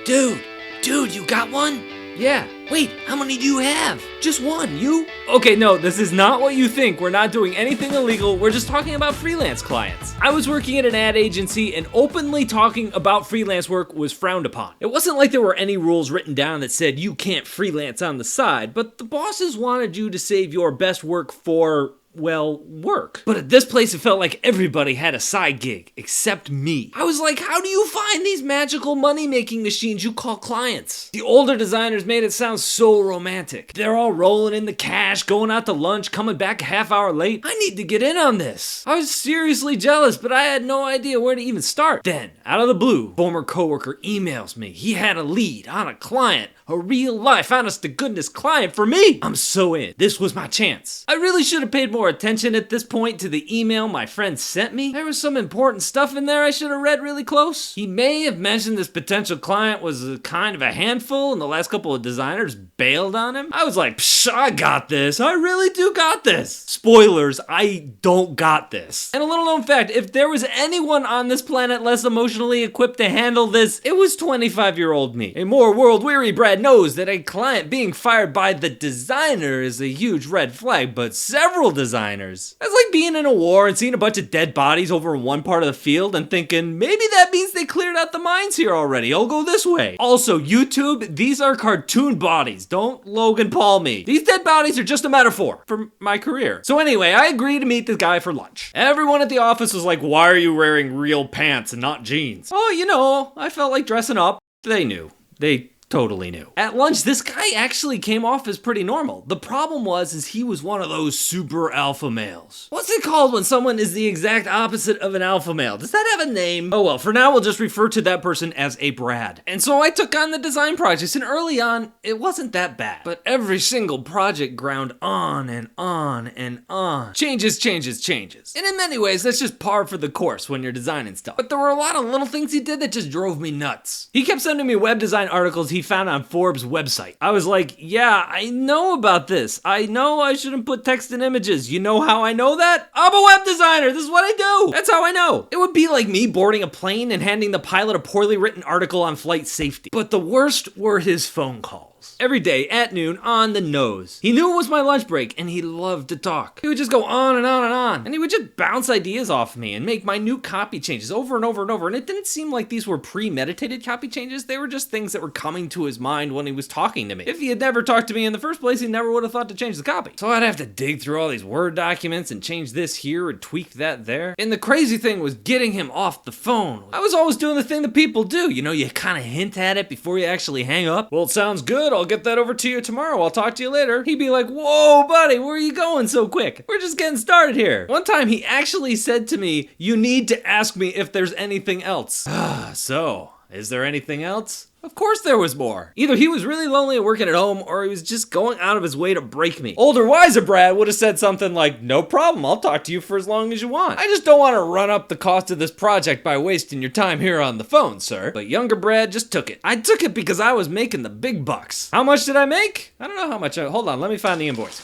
Dude, you got one? Yeah. Wait, how many do you have? Just one, you? Okay, no, this is not what you think. We're not doing anything illegal. We're just talking about freelance clients. I was working at an ad agency and openly talking about freelance work was frowned upon. It wasn't like there were any rules written down that said you can't freelance on the side, but the bosses wanted you to save your best work for, well, work. But at this place, it felt like everybody had a side gig, except me. I was like, how do you find these magical money-making machines you call clients? The older designers made it sound so romantic. They're all rolling in the cash, going out to lunch, coming back a half hour late. I need to get in on this. I was seriously jealous, but I had no idea where to even start. Then, out of the blue, former coworker emails me. He had a lead on a client. A real life, honest to goodness client for me. I'm so in. This was my chance. I really should have paid more attention at this point to the email my friend sent me. There was some important stuff in there I should have read really close. He may have mentioned this potential client was a kind of a handful and the last couple of designers bailed on him. I was like, psh, I got this. I really do got this. Spoilers, I don't got this. And a little known fact, if there was anyone on this planet less emotionally equipped to handle this, it was 25-year-old me. A more world-weary Brad knows that a client being fired by the designer is a huge red flag, but several designers. That's like being in a war and seeing a bunch of dead bodies over in one part of the field and thinking, maybe that means they cleared out the mines here already. I'll go this way. Also, YouTube, these are cartoon bodies. Don't Logan Paul me. These dead bodies are just a metaphor for my career. So anyway, I agreed to meet this guy for lunch. Everyone at the office was like, why are you wearing real pants and not jeans? Oh, you know, I felt like dressing up. They knew. They totally knew. At lunch, this guy actually came off as pretty normal. The problem is he was one of those super alpha males. What's it called when someone is the exact opposite of an alpha male? Does that have a name? Oh well, for now we'll just refer to that person as a Brad. And so I took on the design projects, and early on, it wasn't that bad. But every single project ground on and on and on. Changes. And in many ways, that's just par for the course when you're designing stuff. But there were a lot of little things he did that just drove me nuts. He kept sending me web design articles he found on Forbes' website. I was like, yeah, I know about this. I know I shouldn't put text and images. You know how I know that? I'm a web designer. This is what I do. That's how I know. It would be like me boarding a plane and handing the pilot a poorly written article on flight safety. But the worst were his phone calls. Every day at noon on the nose. He knew it was my lunch break and he loved to talk. He would just go on and on and on. And he would just bounce ideas off me and make minute copy changes over and over and over. And it didn't seem like these were premeditated copy changes. They were just things that were coming to his mind when he was talking to me. If he had never talked to me in the first place, he never would have thought to change the copy. So I'd have to dig through all these Word documents and change this here and tweak that there. And the crazy thing was getting him off the phone. I was always doing the thing that people do. You know, you kind of hint at it before you actually hang up. Well, it sounds good. I'll get that over to you tomorrow. I'll talk to you later. He'd be like, whoa, buddy, where are you going so quick? We're just getting started here. One time he actually said to me, you need to ask me if there's anything else. So, is there anything else? Of course there was more. Either he was really lonely and working at home, or he was just going out of his way to break me. Older, wiser Brad would have said something like, no problem, I'll talk to you for as long as you want. I just don't want to run up the cost of this project by wasting your time here on the phone, sir. But younger Brad just took it. I took it because I was making the big bucks. How much did I make? I don't know how much. Hold on, let me find the invoice.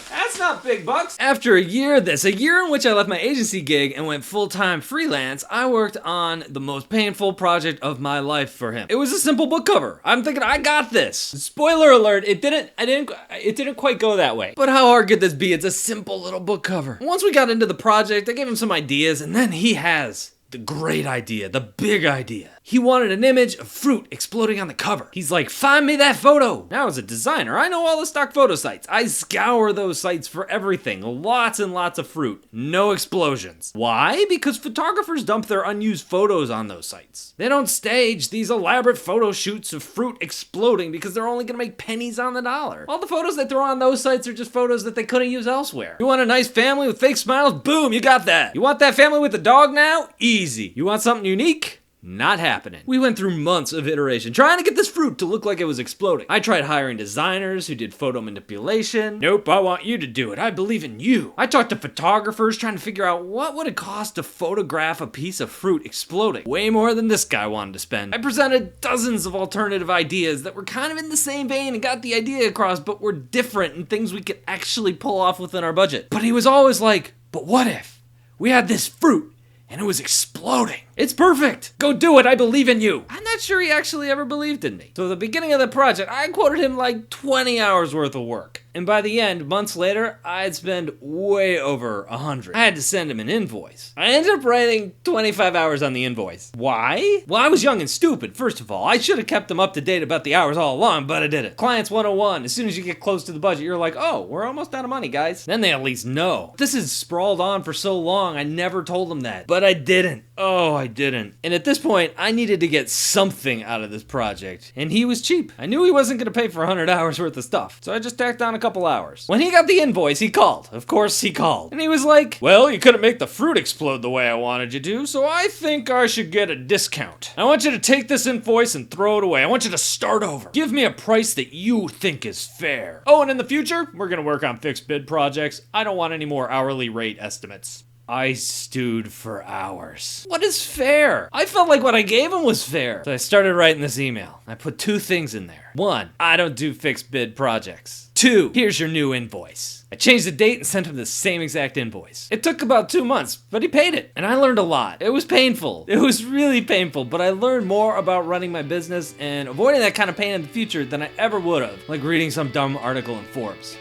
That's not big bucks. After a year in which I left my agency gig and went full-time freelance, I worked on the most painful project of my life for him. It was a simple book cover. I'm thinking, I got this. Spoiler alert, it didn't quite go that way. But how hard could this be? It's a simple little book cover. Once we got into the project, I gave him some ideas, and then he has the great idea, the big idea. He wanted an image of fruit exploding on the cover. He's like, find me that photo. Now as a designer, I know all the stock photo sites. I scour those sites for everything. Lots and lots of fruit. No explosions. Why? Because photographers dump their unused photos on those sites. They don't stage these elaborate photo shoots of fruit exploding because they're only gonna make pennies on the dollar. All the photos they throw on those sites are just photos that they couldn't use elsewhere. You want a nice family with fake smiles? Boom, you got that. You want that family with a dog now? Easy. You want something unique? Not happening. We went through months of iteration trying to get this fruit to look like it was exploding. I tried hiring designers who did photo manipulation. Nope, I want you to do it. I believe in you. I talked to photographers trying to figure out what would it cost to photograph a piece of fruit exploding. Way more than this guy wanted to spend. I presented dozens of alternative ideas that were kind of in the same vein and got the idea across, but were different and things we could actually pull off within our budget. But he was always like, but what if we had this fruit and it was exploding? It's perfect. Go do it. I believe in you. And I not sure he actually ever believed in me. So at the beginning of the project, I quoted him like 20 hours worth of work. And by the end, months later, I'd spend way over 100. I had to send him an invoice. I ended up writing 25 hours on the invoice. Why? Well, I was young and stupid, first of all. I should have kept him up to date about the hours all along, but I didn't. Clients 101, as soon as you get close to the budget, you're like, oh, we're almost out of money, guys. Then they at least know. This has sprawled on for so long, I never told them that. But I didn't. Oh, I didn't. And at this point, I needed to get something out of this project. And he was cheap. I knew he wasn't going to pay for 100 hours worth of stuff. So I just tacked on a couple hours. When he got the invoice, he called. Of course, he called. And he was like, well, you couldn't make the fruit explode the way I wanted you to, so I think I should get a discount. I want you to take this invoice and throw it away. I want you to start over. Give me a price that you think is fair. Oh, and in the future, we're going to work on fixed bid projects. I don't want any more hourly rate estimates. I stewed for hours. What is fair? I felt like what I gave him was fair. So I started writing this email. I put 2 things in there. 1, I don't do fixed bid projects. 2, here's your new invoice. I changed the date and sent him the same exact invoice. It took about 2 months, but he paid it. And I learned a lot. It was painful. It was really painful, but I learned more about running my business and avoiding that kind of pain in the future than I ever would have, like reading some dumb article in Forbes.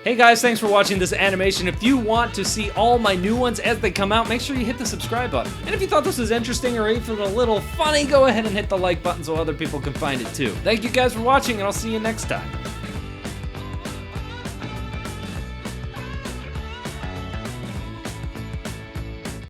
Hey guys, thanks for watching this animation. If you want to see all my new ones as they come out, make sure you hit the subscribe button. And if you thought this was interesting or even a little funny, go ahead and hit the like button so other people can find it too. Thank you guys for watching, and I'll see you next time.